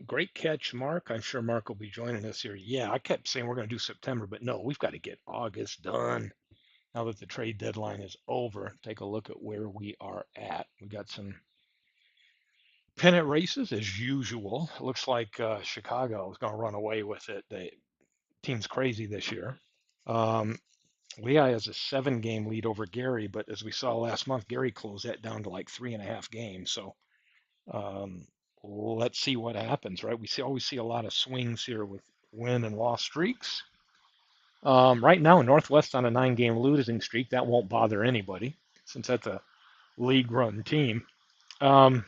Great catch, Mark. I'm sure Mark will be joining us here. Yeah, I kept saying we're going to do September, but no, we've got to get August done now that the trade deadline is over. Take a look at where we are at. We got some pennant races as usual. It looks like Chicago is going to run away with it. The team's crazy this year. Um, Lehigh has a 7 game lead over Gary, but as we saw last month, Gary closed that down to like 3.5 games. So Um, let's see what happens, right? Always see a lot of swings here with win and loss streaks. Right now, Northwest on a 9 game losing streak. That won't bother anybody since that's a league run team. Um,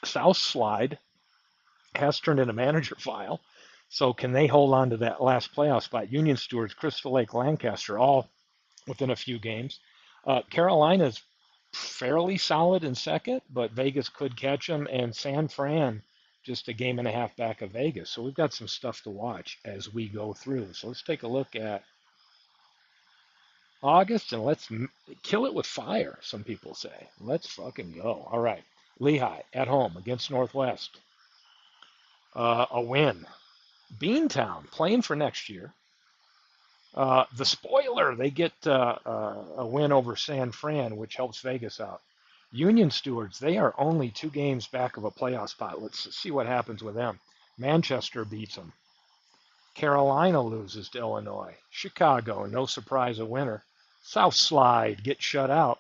South Slide has turned in a manager file. So can they hold on to that last playoff spot? Union Stewards, Crystal Lake, Lancaster, all within a few games. Carolina's fairly solid in second, but Vegas could catch them, and San Fran just a game and a half back of Vegas. So we've got some stuff to watch as we go through. So let's take a look at August and let's kill it with fire, some people say. Let's fucking go. All right. Lehigh at home against Northwest. A win. Beantown playing for next year. The spoiler, they get a win over San Fran, which helps Vegas out. Union Stewards, they are only 2 games back of a playoff spot. Let's see what happens with them. Manchester beats them. Carolina loses to Illinois. Chicago, no surprise, a winner. South Slide gets shut out.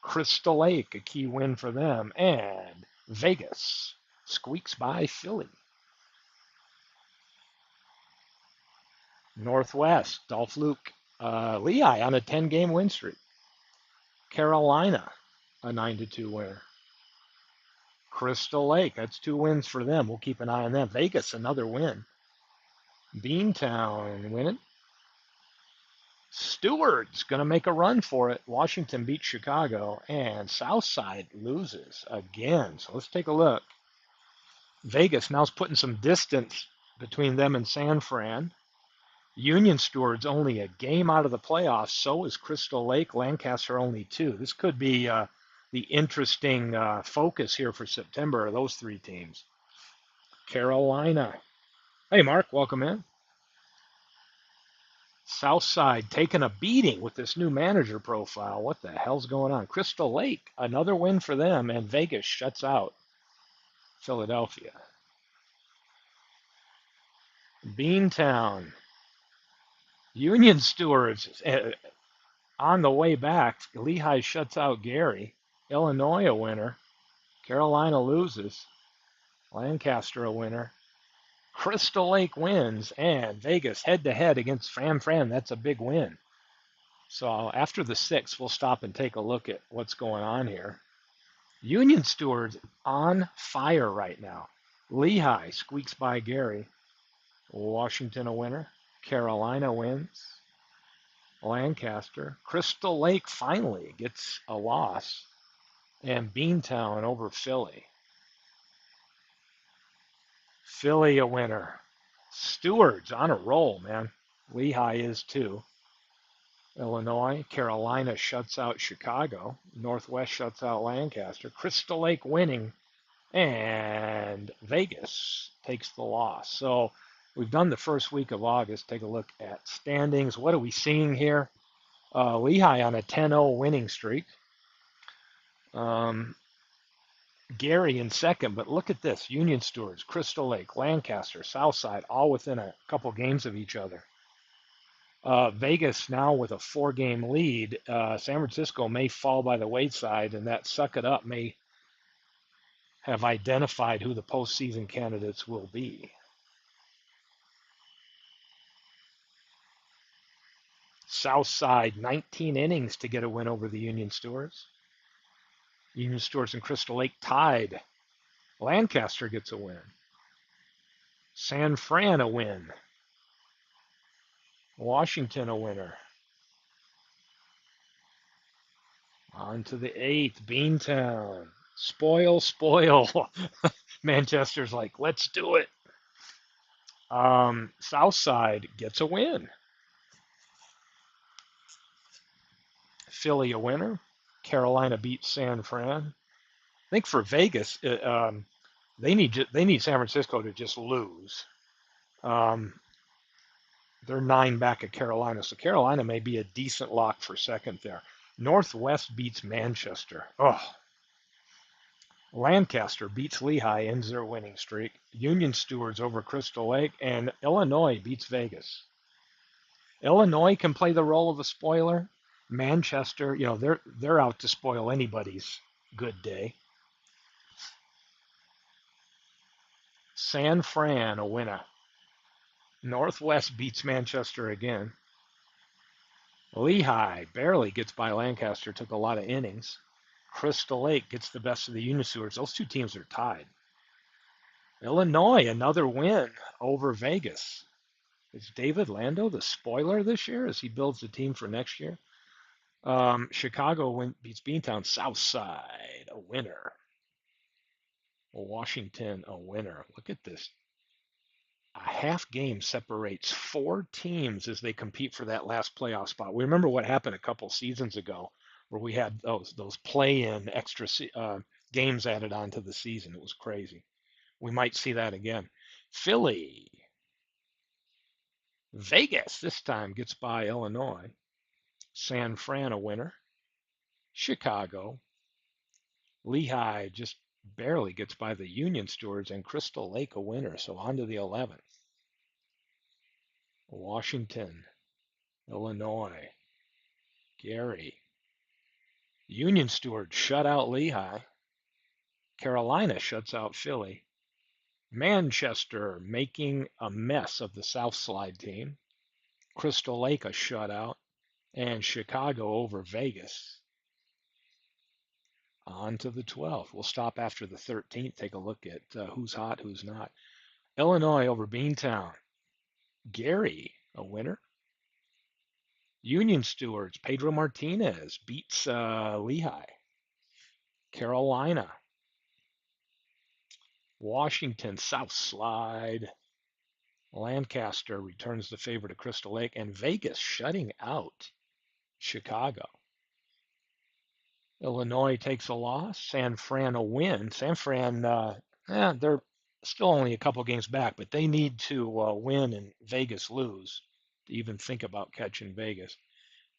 Crystal Lake, a key win for them. And Vegas squeaks by Philly. Northwest, Dolph Luke, Lehigh on a 10 game win streak. Carolina, a 9-2 winner. Crystal Lake, that's 2 wins for them. We'll keep an eye on them. Vegas, another win. Beantown winning. Stewart's going to make a run for it. Washington beats Chicago, and Southside loses again. So let's take a look. Vegas now's putting some distance between them and San Fran. Union Stewards only a game out of the playoffs. So is Crystal Lake. Lancaster only 2. This could be the interesting focus here for September of those 3 teams. Carolina. Hey, Mark, welcome in. Southside taking a beating with this new manager profile. What the hell's going on? Crystal Lake, another win for them, and Vegas shuts out Philadelphia. Beantown. Union Stewards on the way back. Lehigh shuts out Gary. Illinois a winner. Carolina loses. Lancaster a winner. Crystal Lake wins, and Vegas head-to-head against San Fran. That's a big win. So after the 6th, we'll stop and take a look at what's going on here. Union Stewards on fire right now. Lehigh squeaks by Gary. Washington a winner. Carolina wins. Lancaster. Crystal Lake finally gets a loss. And Beantown over Philly. Philly a winner. Stewards on a roll, man. Lehigh is too. Illinois. Carolina shuts out Chicago. Northwest shuts out Lancaster. Crystal Lake winning. And Vegas takes the loss. So we've done the first week of August. Take a look at standings. What are we seeing here? Lehigh on a 10-0 winning streak. Gary in second, but look at this. Union Stewards, Crystal Lake, Lancaster, Southside, all within a couple games of each other. Vegas now with a 4 game lead. San Francisco may fall by the wayside, and that suck it up may have identified who the postseason candidates will be. Southside, 19 innings to get a win over the Union Stewards. Union Stewards and Crystal Lake tied. Lancaster gets a win. San Fran a win. Washington a winner. On to the 8th, Beantown. Spoil, spoil. Manchester's like, let's do it. Southside gets a win. Philly a winner. Carolina beats San Fran. I think for Vegas, They need San Francisco to just lose. Um, they're 9 back at Carolina, so Carolina may be a decent lock for second there. Northwest beats Manchester. Oh, Lancaster beats Lehigh, ends their winning streak. Union Stewards over Crystal Lake, and Illinois beats Vegas. Illinois can play the role of a spoiler. Manchester, they're out to spoil anybody's good day. San Fran, a winner. Northwest beats Manchester again. Lehigh barely gets by Lancaster, took a lot of innings. Crystal Lake gets the best of the Union Stewards. Those two teams are tied. Illinois, another win over Vegas. Is David Lando the spoiler this year as he builds the team for next year? Chicago beats Beantown. Southside, a winner. Washington, a winner. Look at this. A half game separates 4 teams as they compete for that last playoff spot. We remember what happened a couple seasons ago where we had those play-in extra games added on to the season. It was crazy. We might see that again. Philly, Vegas this time gets by Illinois. San Fran, a winner. Chicago, Lehigh just barely gets by the Union Stewards, and Crystal Lake, a winner. So on to the 11th. Washington, Illinois, Gary. Union Stewards shut out Lehigh. Carolina shuts out Philly. Manchester making a mess of the South Slide team. Crystal Lake a shutout. And Chicago over Vegas. On to the 12th. We'll stop after the 13th, take a look at who's hot, who's not. Illinois over Beantown. Gary, a winner. Union Stewards, Pedro Martinez beats Lehigh. Carolina. Washington, South Slide. Lancaster returns the favor to Crystal Lake. And Vegas shutting out Chicago. Illinois takes a loss. San Fran a win. San Fran, they're still only a couple games back, but they need to win and Vegas lose to even think about catching Vegas.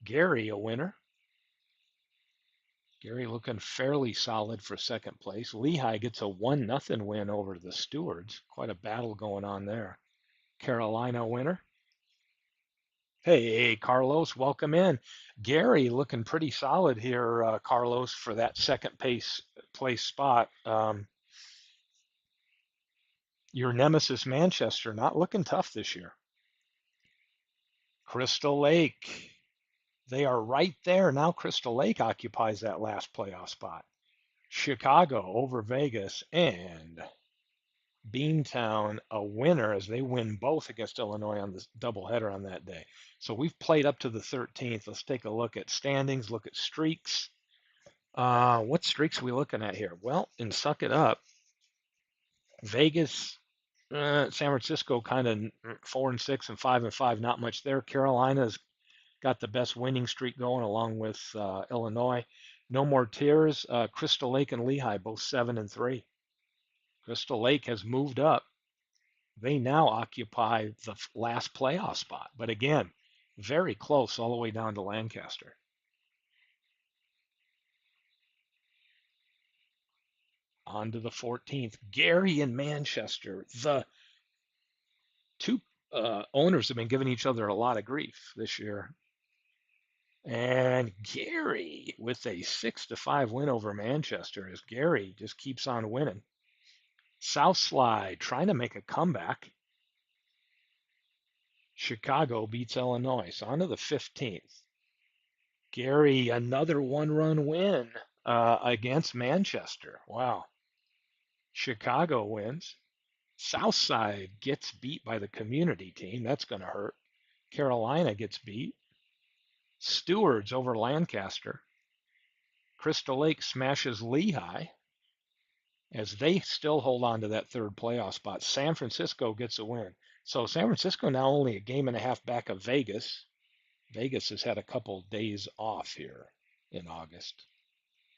Gary a winner. Gary looking fairly solid for second place. Lehigh gets a 1-0 win over the Stewards. Quite a battle going on there. Carolina winner. Hey, Carlos, welcome in. Gary looking pretty solid here, Carlos, for that second place spot. Your nemesis, Manchester, not looking tough this year. Crystal Lake, they are right there. Now Crystal Lake occupies that last playoff spot. Chicago over Vegas, and Beantown a winner as they win both against Illinois on the doubleheader on that day. So we've played up to the 13th. Let's take a look at standings, look at streaks. What streaks are we looking at here? Well, in Suck It Up, Vegas, San Francisco kind of 4-6 and 5-5, not much there. Carolina's got the best winning streak going along with Illinois. No more tears. Crystal Lake and Lehigh both 7-3. Crystal Lake has moved up. They now occupy the last playoff spot, but again, very close all the way down to Lancaster. On to the 14th. Gary and Manchester. The two owners have been giving each other a lot of grief this year. And Gary with a 6-5 win over Manchester as Gary just keeps on winning. South Slide trying to make a comeback. Chicago beats Illinois. So on to the 15th. Gary, another one-run win against Manchester. Wow. Chicago wins. Southside gets beat by the community team. That's going to hurt. Carolina gets beat. Stewards over Lancaster. Crystal Lake smashes Lehigh as they still hold on to that third playoff spot. San Francisco gets a win. So San Francisco now only a game and a half back of Vegas. Vegas has had a couple days off here in August.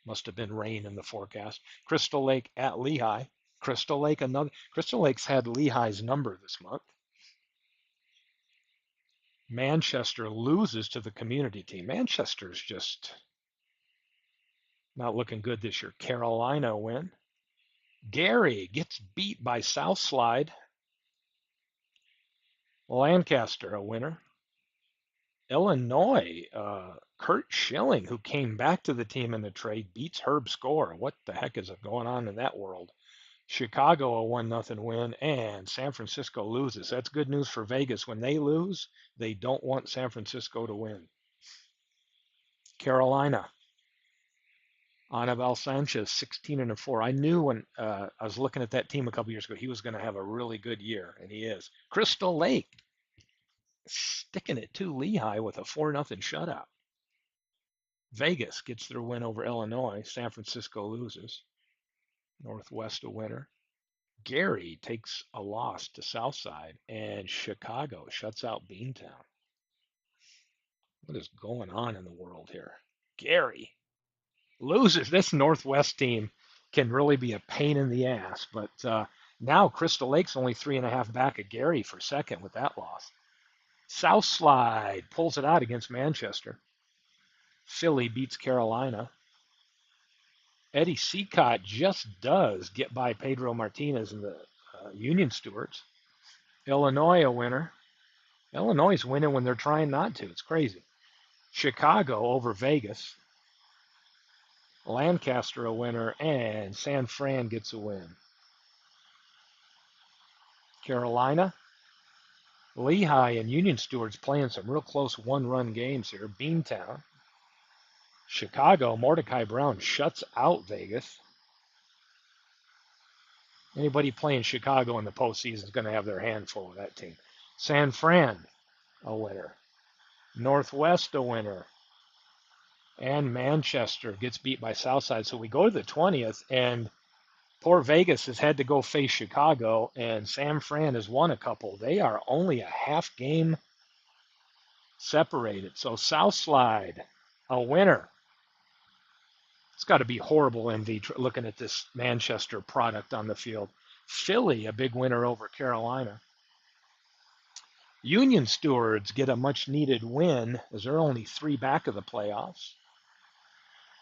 Must have been rain in the forecast. Crystal Lake at Lehigh. Crystal Lake, another. Crystal Lake's had Lehigh's number this month. Manchester loses to the community team. Manchester's just not looking good this year. Carolina win. Gary gets beat by Southslide. Lancaster a winner. Illinois, Kurt Schilling, who came back to the team in the trade, beats Herb Score. What the heck is going on in that world? Chicago a 1-0 win, and San Francisco loses. That's good news for Vegas. When they lose, they don't want San Francisco to win. Carolina, Anibal Sanchez, 16-4. I knew when I was looking at that team a couple years ago, he was going to have a really good year, and he is. Crystal Lake, sticking it to Lehigh with a 4-0 shutout. Vegas gets their win over Illinois. San Francisco loses. Northwest a winner. Gary takes a loss to Southside, and Chicago shuts out Beantown. What is going on in the world here? Gary loses. This Northwest team can really be a pain in the ass, but now Crystal Lake's only 3.5 back of Gary for second with that loss. Southslide pulls it out against Manchester. Philly beats Carolina. Eddie Seacott just does get by Pedro Martinez and the Union Stewards. Illinois a winner. Illinois is winning when they're trying not to. It's crazy. Chicago over Vegas. Lancaster a winner, and San Fran gets a win. Carolina, Lehigh and Union Stewards playing some real close one-run games here. Beantown. Chicago, Mordecai Brown shuts out Vegas. Anybody playing Chicago in the postseason is going to have their hand full with that team. San Fran, a winner. Northwest, a winner. And Manchester gets beat by Southside. So we go to the 20th, and poor Vegas has had to go face Chicago, and San Fran has won a couple. They are only a half game separated. So Southslide, a winner. It's got to be horrible envy looking at this Manchester product on the field. Philly, a big winner over Carolina. Union Stewards get a much needed win as they're only 3 back of the playoffs.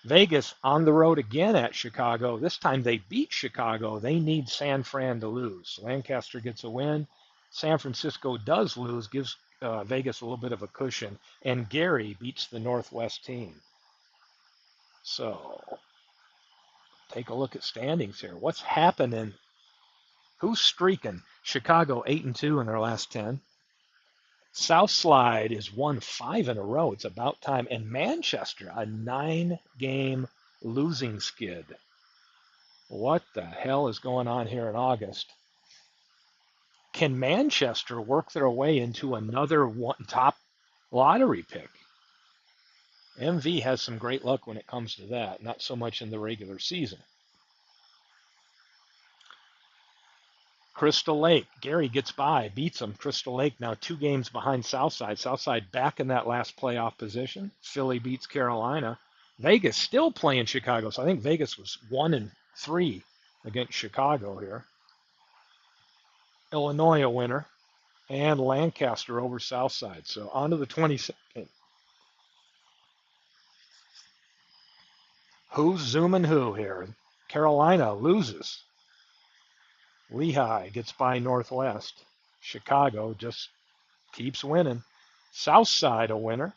Vegas on the road again at Chicago. This time they beat Chicago. They need San Fran to lose. Lancaster gets a win. San Francisco does lose, gives Vegas a little bit of a cushion. And Gary beats the Northwest team. So take a look at standings here. What's happening? Who's streaking? Chicago 8-2 in their last 10. Southslide is won 5 in a row. It's about time. And Manchester, a 9-game losing skid. What the hell is going on here in August? Can Manchester work their way into another top lottery pick? MV has some great luck when it comes to that, not so much in the regular season. Crystal Lake, Gary gets by, beats them. Crystal Lake now 2 games behind Southside. Southside back in that last playoff position. Philly beats Carolina. Vegas still playing Chicago, so I think Vegas was 1-3 against Chicago here. Illinois a winner, and Lancaster over Southside. So on to the 22nd. Who's zooming who here? Carolina loses. Lehigh gets by Northwest. Chicago just keeps winning. Southside a winner.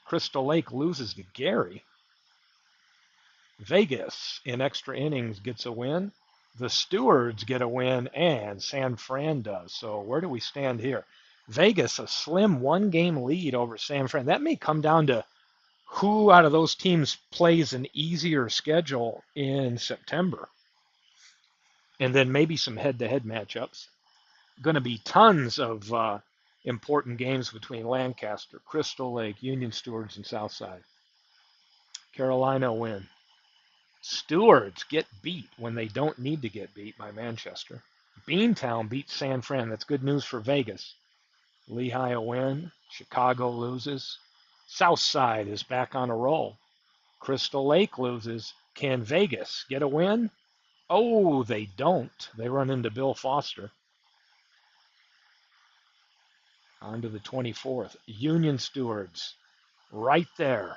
Crystal Lake loses to Gary. Vegas in extra innings gets a win. The Stewards get a win, and San Fran does. So where do we stand here? Vegas, a slim 1-game lead over San Fran. That may come down to who out of those teams plays an easier schedule in September. And then maybe some head-to-head matchups. Going to be tons of important games between Lancaster, Crystal Lake, Union Stewards, and Southside. Carolina win. Stewards get beat when they don't need to get beat by Manchester. Beantown beats San Fran. That's good news for Vegas. Lehigh a win. Chicago loses. Southside is back on a roll. Crystal Lake loses. Can Vegas get a win? Oh, they don't. They run into Bill Foster. On to the 24th. Union Stewards right there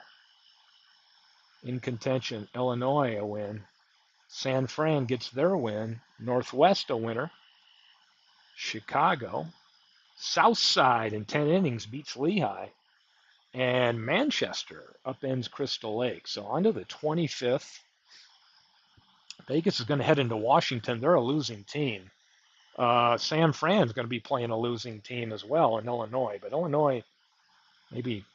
in contention. Illinois a win. San Fran gets their win. Northwest a winner. Chicago. Southside in 10 innings beats Lehigh. And Manchester upends Crystal Lake. So on to the 25th. Vegas is going to head into Washington. They're a losing team. San Fran's going to be playing a losing team as well in Illinois. But Illinois maybe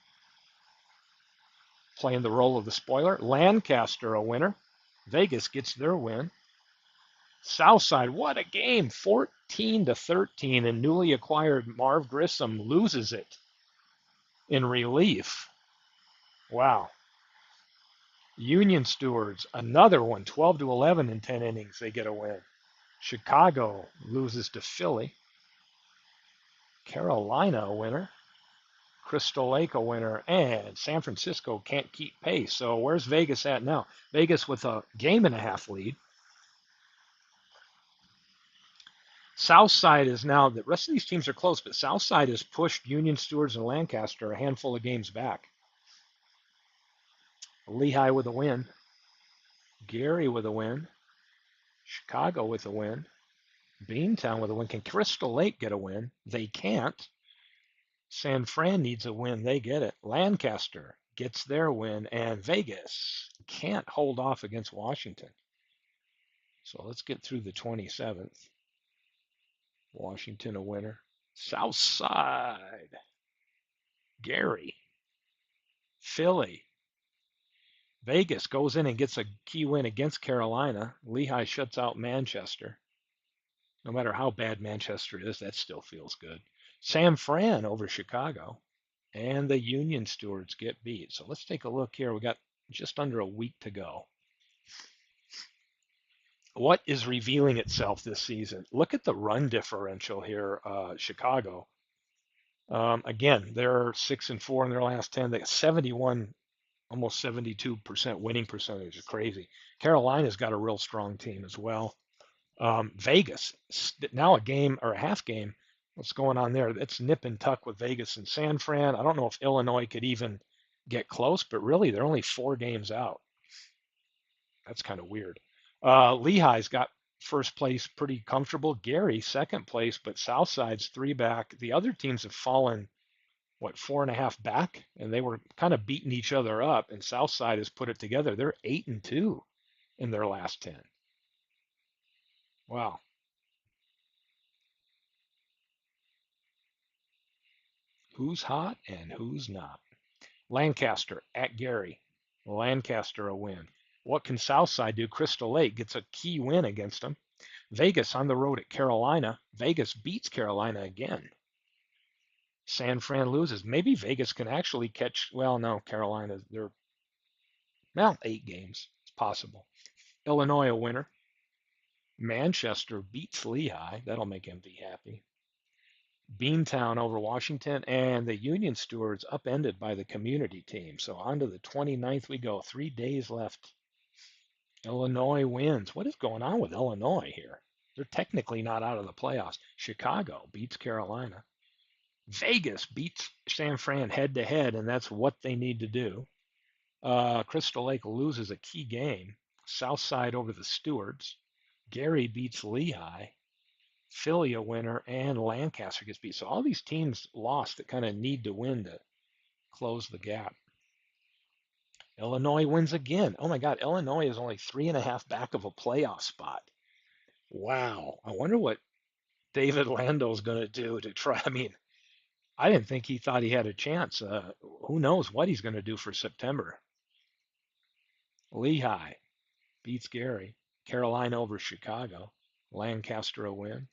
playing the role of the spoiler. Lancaster a winner. Vegas gets their win. Southside, what a game! 14-13, and newly acquired Marv Grissom loses it in relief. Wow. Union Stewards, another one, 12-11 in 10 innings. They get a win. Chicago loses to Philly. Carolina a winner. Crystal Lake a winner, and San Francisco can't keep pace. So where's Vegas at now? Vegas with a game and a half lead. Southside is now, the rest of these teams are close, but Southside has pushed Union Stewards and Lancaster a handful of games back. Lehigh with a win. Gary with a win. Chicago with a win. Beantown with a win. Can Crystal Lake get a win? They can't. San Fran needs a win. They get it. Lancaster gets their win, and Vegas can't hold off against Washington. So let's get through the 27th. Washington a winner. Southside. Gary. Philly. Vegas goes in and gets a key win against Carolina. Lehigh shuts out Manchester. No matter how bad Manchester is, that still feels good. San Fran over Chicago. And the Union Stewards get beat. So let's take a look here. We got just under a week to go. What is revealing itself this season? Look at the run differential here. Chicago. Again, they're 6-4 in their last 10. They got 71, almost 72% winning percentage. Is crazy. Carolina's got a real strong team as well. Vegas now a game or a half game. What's going on there? It's nip and tuck with Vegas and San Fran. I don't know if Illinois could even get close, but really they're only 4 games out. That's kind of weird. Lehigh's got first place pretty comfortable. Gary second place, but Southside's 3 back. The other teams have fallen, what, 4.5 back, and they were kind of beating each other up. And Southside has put it together. They're 8-2 in their last 10. Wow. Who's hot and who's not? Lancaster at Gary. Lancaster a win. What can Southside do? Crystal Lake gets a key win against them. Vegas on the road at Carolina. Vegas beats Carolina again. San Fran loses. Maybe Vegas can actually catch. Well, no, Carolina. They're 8 games. It's possible. Illinois a winner. Manchester beats Lehigh. That'll make MV happy. Beantown over Washington, and the Union Stewards upended by the community team. So on to the 29th we go. 3 days left. Illinois wins. What is going on with Illinois here? They're technically not out of the playoffs. Chicago beats Carolina. Vegas beats San Fran head to head, and that's what they need to do. Crystal Lake loses a key game. Southside over the Stewards. Gary beats Lehigh. Philly a winner, and Lancaster gets beat. So all these teams lost that kind of need to win to close the gap. Illinois wins again. Oh my God, Illinois is only 3.5 back of a playoff spot. Wow. I wonder what David Lando's going to do to try. I mean, I didn't think he thought he had a chance. Who knows what he's going to do for September. Lehigh beats Gary. Carolina over Chicago. Lancaster a win.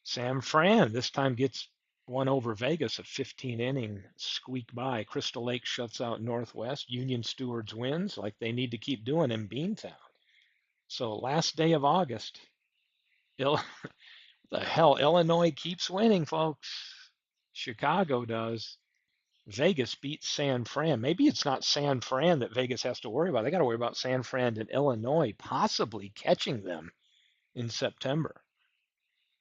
San Fran this time gets one over Vegas, a 15-inning squeak by. Crystal Lake shuts out Northwest. Union Stewards wins like they need to keep doing in Beantown. So last day of August, the hell, Illinois keeps winning, folks. Chicago does. Vegas beat San Fran. Maybe it's not San Fran that Vegas has to worry about. They got to worry about San Fran and Illinois possibly catching them in September.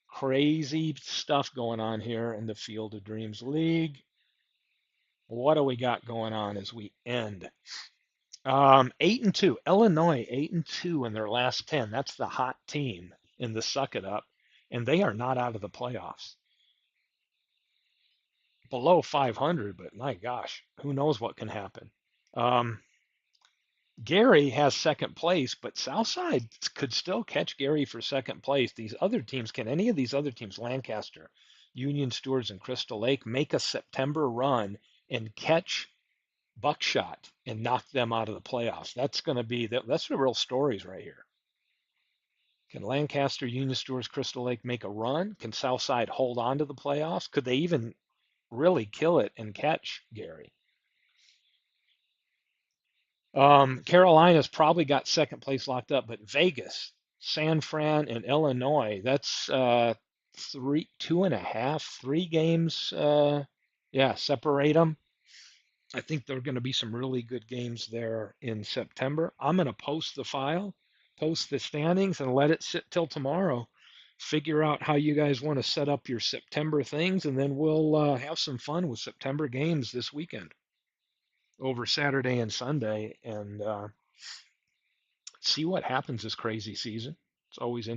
Crazy stuff going on here in the Field of Dreams League. What do we got going on as we end? 8-2. Illinois 8-2 in their last 10. That's the hot team in the suck it up, and they are not out of the playoffs. Below 500, but my gosh, who knows what can happen. Um, Gary has second place, but Southside could still catch Gary for second place. These other teams, can any of these other teams, Lancaster, Union Stewards, and Crystal Lake, make a September run and catch Buckshot and knock them out of the playoffs? That's going to be that's the real stories right here. Can Lancaster, Union Stewards, Crystal Lake make a run? Can Southside hold on to the playoffs? Could they even really kill it and catch Gary? Carolina's probably got second place locked up, but Vegas, San Fran, and Illinois, that's three, 2.5, 3 games. Yeah, separate them. I think there are going to be some really good games there in September. I'm going to post the file, post the standings, and let it sit till tomorrow. Figure out how you guys want to set up your September things, and then we'll have some fun with September games this weekend over Saturday and Sunday, and see what happens this crazy season. It's always interesting.